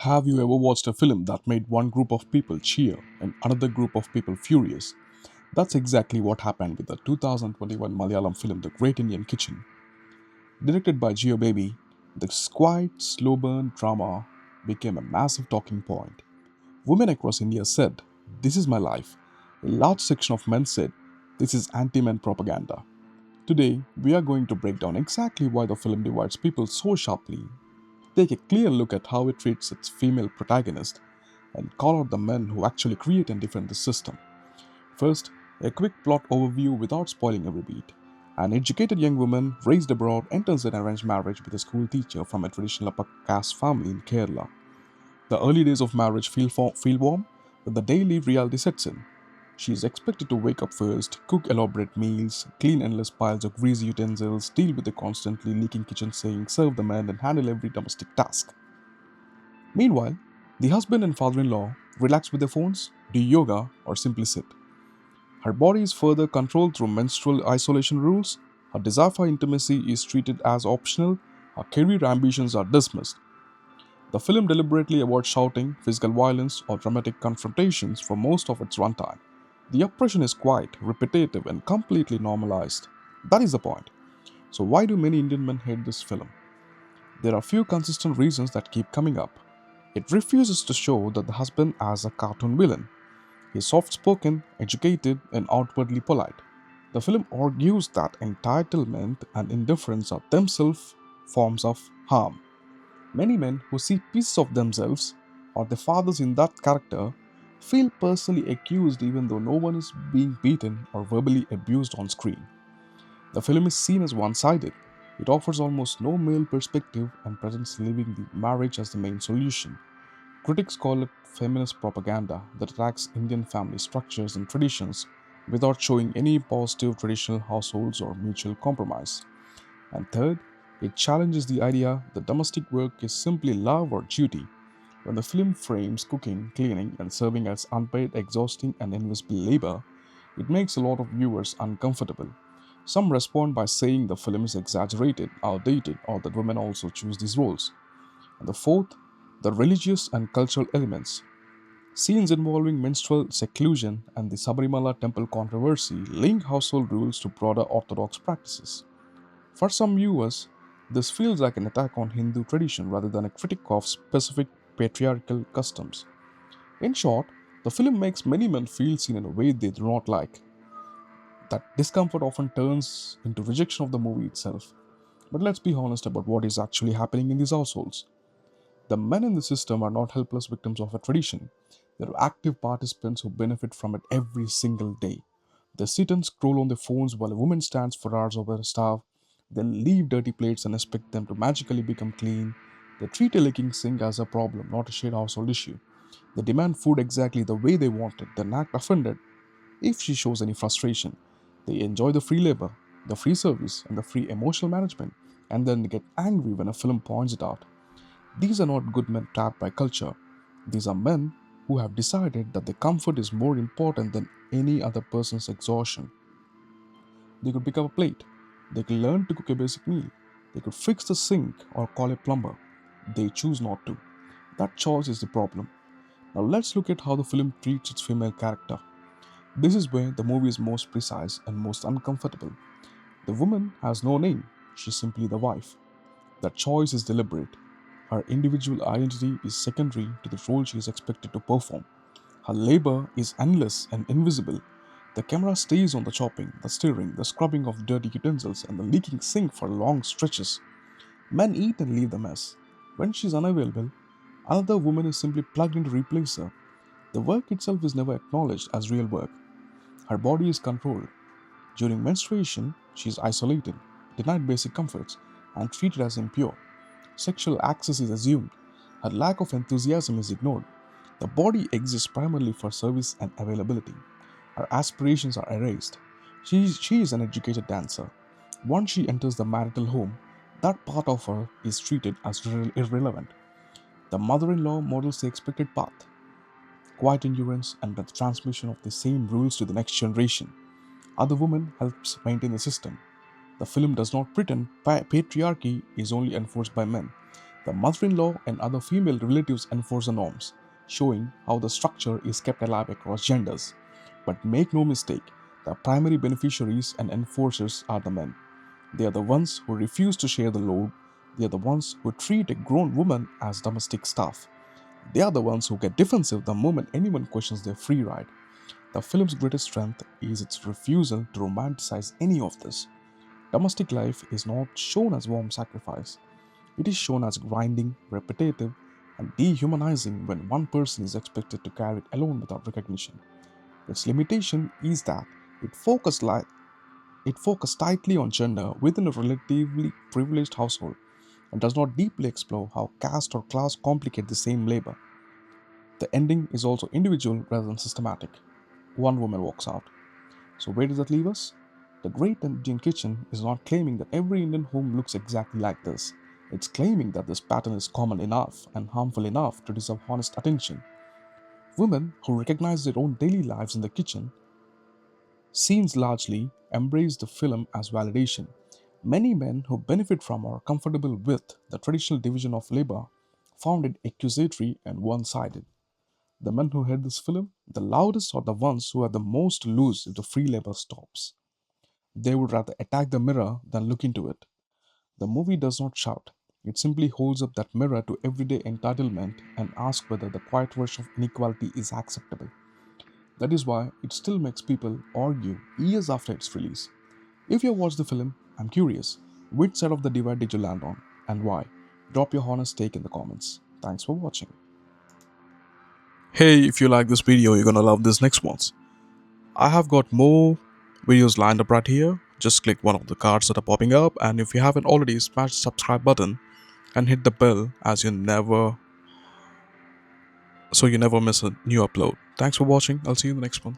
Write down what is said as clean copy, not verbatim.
Have you ever watched a film that made one group of people cheer and another group of people furious? That's exactly what happened with the 2021 Malayalam film The Great Indian Kitchen. Directed by Jeo Baby, this quiet, slow burn drama became a massive talking point. Women across India said, "This is my life." A large section of men said, "This is anti men propaganda." Today, we are going to break down exactly why the film divides people so sharply, take a clear look at how it treats its female protagonist, and call out the men who actually create and defend the system. First, a quick plot overview without spoiling every beat. An educated young woman raised abroad enters an arranged marriage with a school teacher from a traditional upper caste family in Kerala. The early days of marriage feel warm, but the daily reality sets in. She is expected to wake up first, cook elaborate meals, clean endless piles of greasy utensils, deal with the constantly leaking kitchen sink, serve the men, and handle every domestic task. Meanwhile, the husband and father in law relax with their phones, do yoga, or simply sit. Her body is further controlled through menstrual isolation rules, her desire for intimacy is treated as optional, her career ambitions are dismissed. The film deliberately avoids shouting, physical violence, or dramatic confrontations for most of its runtime. The oppression is quiet, repetitive, and completely normalized. That is the point. So, why do many Indian men hate this film? There are few consistent reasons that keep coming up. It refuses to show that the husband as a cartoon villain. He is soft spoken, educated, and outwardly polite. The film argues that entitlement and indifference are themselves forms of harm. Many men who see pieces of themselves or their fathers in that character feel personally accused even though no one is being beaten or verbally abused on screen. The film is seen as one sided. It offers almost no male perspective and presents leaving the marriage as the main solution. Critics call it feminist propaganda that attacks Indian family structures and traditions without showing any positive traditional households or mutual compromise. And third, it challenges the idea that domestic work is simply love or duty. When the film frames cooking, cleaning, and serving as unpaid, exhausting, and invisible labor, it makes a lot of viewers uncomfortable. Some respond by saying the film is exaggerated, outdated, or that women also choose these roles. And the fourth, the religious and cultural elements. Scenes involving menstrual seclusion and the Sabarimala temple controversy link household rules to broader orthodox practices. For some viewers, this feels like an attack on Hindu tradition rather than a critique of specific patriarchal customs. In short, the film makes many men feel seen in a way they do not like. That discomfort often turns into rejection of the movie itself. But let's be honest about what is actually happening in these households. The men in the system are not helpless victims of a tradition. They are active participants who benefit from it every single day. They sit and scroll on their phones while a woman stands for hours over a stove, then leave dirty plates and expect them to magically become clean. They treat a leaking sink as a problem, not a shared household issue. They demand food exactly the way they want it, then act offended if she shows any frustration. They enjoy the free labor, the free service, and the free emotional management, and then they get angry when a film points it out. These are not good men trapped by culture. These are men who have decided that their comfort is more important than any other person's exhaustion. They could pick up a plate. They could learn to cook a basic meal. They could fix the sink or call a plumber. They choose not to. That choice is the problem. Now let's look at how the film treats its female character. This is where the movie is most precise and most uncomfortable. The woman has no name, she's simply the wife. That choice is deliberate. Her individual identity is secondary to the role she is expected to perform. Her labor is endless and invisible. The camera stays on the chopping, the stirring, the scrubbing of dirty utensils, and the leaking sink for long stretches. Men eat and leave the mess. When she is unavailable, another woman is simply plugged in to replace her. The work itself is never acknowledged as real work. Her body is controlled. During menstruation, she is isolated, denied basic comforts, and treated as impure. Sexual access is assumed. Her lack of enthusiasm is ignored. The body exists primarily for service and availability. Her aspirations are erased. She is an educated dancer. Once she enters the marital home, that part of her is treated as irrelevant. The mother in law models the expected path quiet endurance and the transmission of the same rules to the next generation. Other woman helps maintain the system. The film does not pretend patriarchy is only enforced by men. The mother-in-law and other female relatives enforce the norms, showing how the structure is kept alive across genders. But make no mistake, the primary beneficiaries and enforcers are the men. They are the ones who refuse to share the load. They are the ones who treat a grown woman as domestic staff. They are the ones who get defensive the moment anyone questions their free ride. The film's greatest strength is its refusal to romanticize any of this. Domestic life is not shown as warm sacrifice. It is shown as grinding, repetitive, and dehumanizing when one person is expected to carry it alone without recognition. Its limitation is that it focused, it focused tightly on gender within a relatively privileged household and does not deeply explore how caste or class complicate the same labor. The ending is also individual rather than systematic. One woman walks out. So, where does that leave us? The Great Indian Kitchen is not claiming that every Indian home looks exactly like this. It's claiming that this pattern is common enough and harmful enough to deserve honest attention. Women who recognize their own daily lives in the kitchen scenes largely embrace the film as validation. Many men who benefit from or are comfortable with the traditional division of labor found it accusatory and one sided. The men who hate this film, the loudest, are the ones who are the most to lose if the free labor stops. They would rather attack the mirror than look into it. The movie does not shout, it simply holds up that mirror to everyday entitlement and asks whether the quiet version of inequality is acceptable. That is why it still makes people argue years after its release. If you watched the film, I'm curious, which side of the divide did you land on and why? Drop your honest take in the comments. Thanks for watching. Hey, if you like this video, you're gonna love this next ones. I have got more videos lined up right here. Just click one of the cards that are popping up, and if you haven't already, smash the subscribe button and hit the bell as you never miss a new upload. Thanks for watching. I'll see you in the next one.